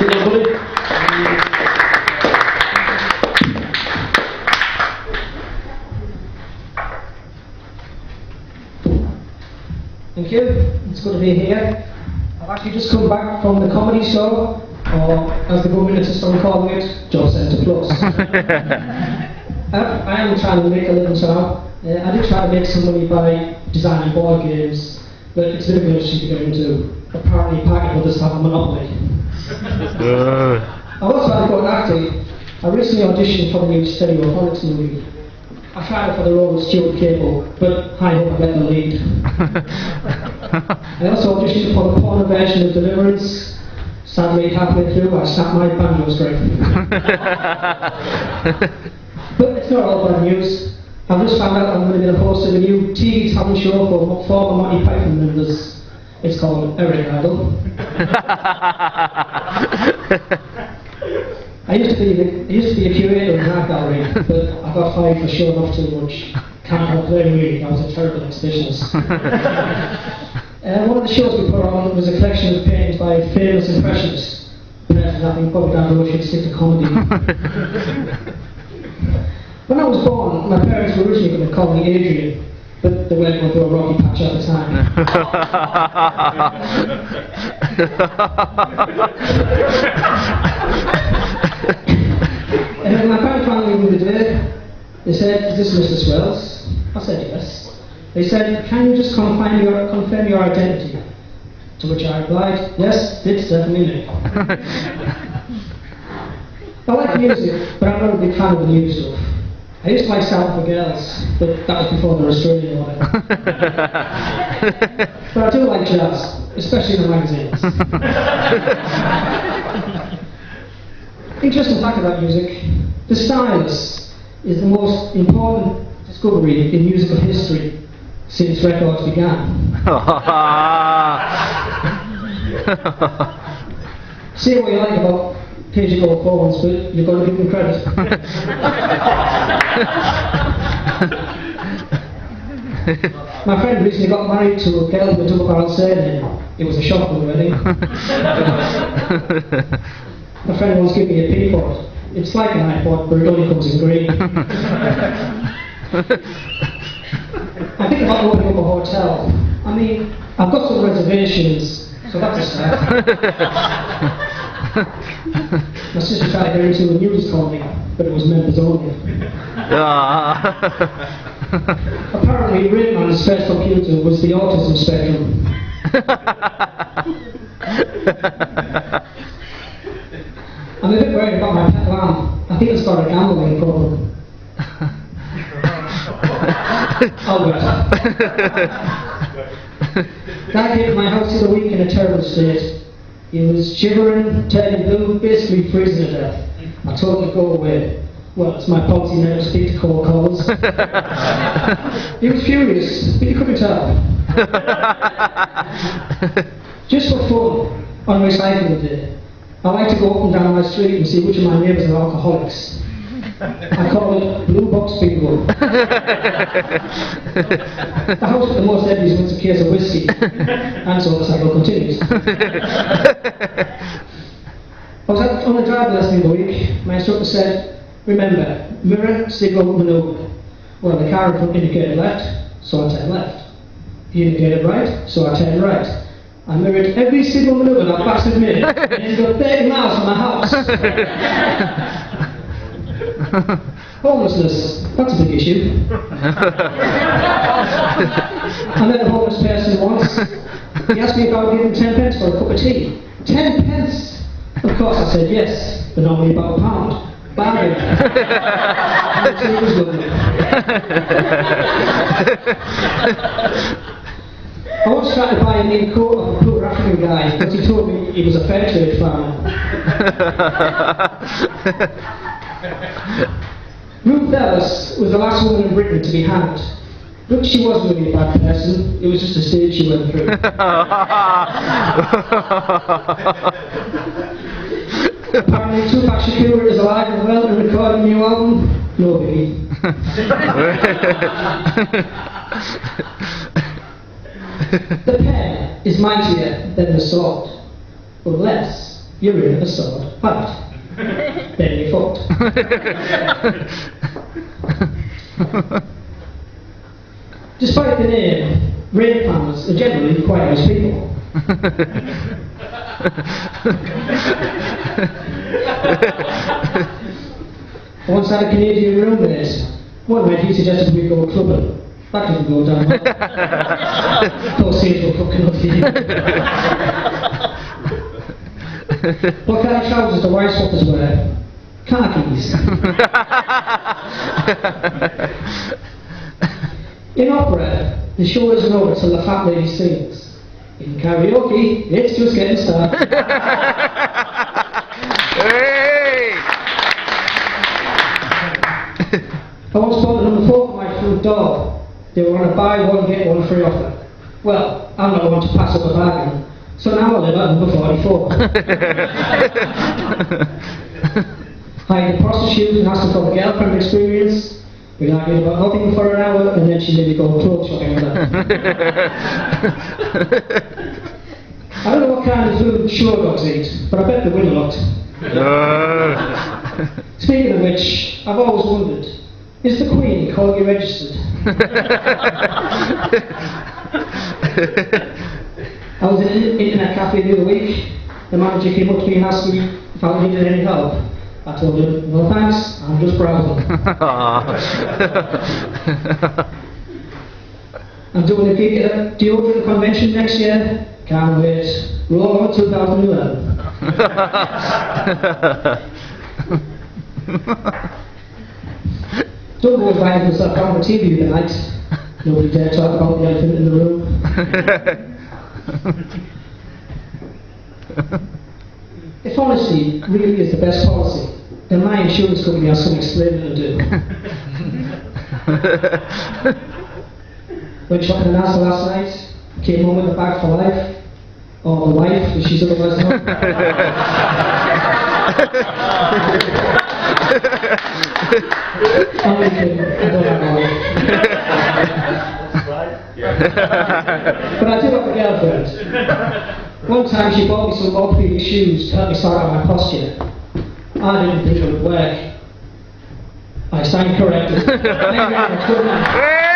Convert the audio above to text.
you go, buddy. Thank you. It's good to be here. I've actually just come back from the comedy show, or as the government system calling it, Job Centre Plus. I am trying to make a living now. I did try to make some money by designing board games, but it's a bit of an industry to get into. Apparently, Parker Brothers have a monopoly. I also had to go acting. I recently auditioned for the new Stereophonics movie. I tried it for the role of Stuart Cable, but I hope I get the lead. I also auditioned for the porno version of Deliverance. Sadly, halfway through, I snapped my banjo string. But it's not all bad news. I've just found out I'm going to be the host of a new TV talent show for former Monty Python members. It's called Eric Idle. I used to be a curator in an art gallery, but I got fired for showing off too much. Can't help blaming really, I was a terrible exhibitionist. One of the shows we put on was a collection of paintings by famous impressionists. Perhaps I think probably down the road should stick to comedy. When I was born, my parents were originally going to call me Adrian, but they weren't going through a rocky patch at the time. And when my parents rang me the other day, they said, "Is this Mr. Swells?" I said, "Yes." They said, "Can you just confirm your identity?" To which I replied, "Yes, it's definitely me." I like music, but I'm not a big fan of the new stuff. I used to like Sound for Girls, but that was before the Australian order. But I do like jazz, especially in the magazines. Interesting fact about music, the stylus is the most important discovery in musical history since records began. Say what you like about Page Gold phones, but you've got to give them credit. My friend recently got married to a girl with a double barrel surname. It was a shock at the wedding. My friend once gave me a pin for it. It's like an iPod, but it only comes in green. I think about opening up a hotel. I mean, I've got some reservations, so that's a start. My sister tried to get into a news colony, but it was members only. Apparently, Rainman's first computer was the autism spectrum. I'm a bit worried about my pet lamb. I think it's got a gambling problem. Albert. Dad came to my house the other week in a terrible state. He was shivering, turning blue, basically freezing to death. I told him to go away. Well, it's my policy never to speak to cold callers. He was furious, but you couldn't tell. Just for fun, on recycling day, I like to go up and down my street and see which of my neighbours are alcoholics. I call it Blue Box Bingo. The house with the most eddies wins a case of whiskey, and so the cycle continues. I was on a driving lesson the other week. My instructor said, "Remember, mirror, signal, manoeuvre." Well, the car in front indicated left, so I turned left. He indicated right, so I turned right. I mirrored every single manoeuvre that bastard made, and ended up 30 miles from my house. Homelessness, that's a big issue. I met a homeless person once. He asked me if I would give him 10 pence for a cup of tea. 10 pence? Of course I said yes, but normally about £1. Bargain. It was lovely. I once tried to buy a new coat of a poor African guy, but he told me he was a fair trade farmer. Ruth Ellis was the last woman in Britain to be hanged. Look, she wasn't really a bad person, it was just a stage she went through. Apparently Tupac Shakur is alive and well and recording a new album. No biggie. The pen is mightier than the sword, unless you're in a sword fight. Then you fought. Despite the name, rain planners are generally quite nice people. I once had a Canadian roommate. One night he suggested we go clubbing. That didn't go down well. Those scenes were fucking ugly. What kind of trousers do white swappers wear? Khakis. In opera, the show isn't over till the fat lady sings. In karaoke, it's just getting started. Hey! I once bought the number 4 for my front door. They were on a buy one, get one free offer. Well, I'm not one to pass up a bargain, so now I live at number 44. I had a prostitute and asked her for a girlfriend experience. We argued about nothing for an hour, and then she made me go clothes shopping with her. I don't know what kind of food show dogs eat, but I bet they win a lot. Speaking of which, I've always wondered, is the Queen Corgi registered? I was in an internet cafe the other week. The manager came up to me and asked me if I needed any help. I told him, no thanks, I'm just browsing. I'm doing a gig at a deodorant convention next year. Can't wait. Roll on 2011. Don't go inviting yourself on the TV tonight. Nobody dare talk about the elephant in the room. If honesty really is the best policy, then my insurance company has some explaining to do. Went shopping in Asda last night, came home with a bag for life, or the wife, as she's otherwise known. Only kidding, I don't have a wife. But I do have a girlfriend. One time she bought me some orthopedic shoes to help me sort out my posture. I didn't think it would work. I stand corrected. Thank you very much. Good night.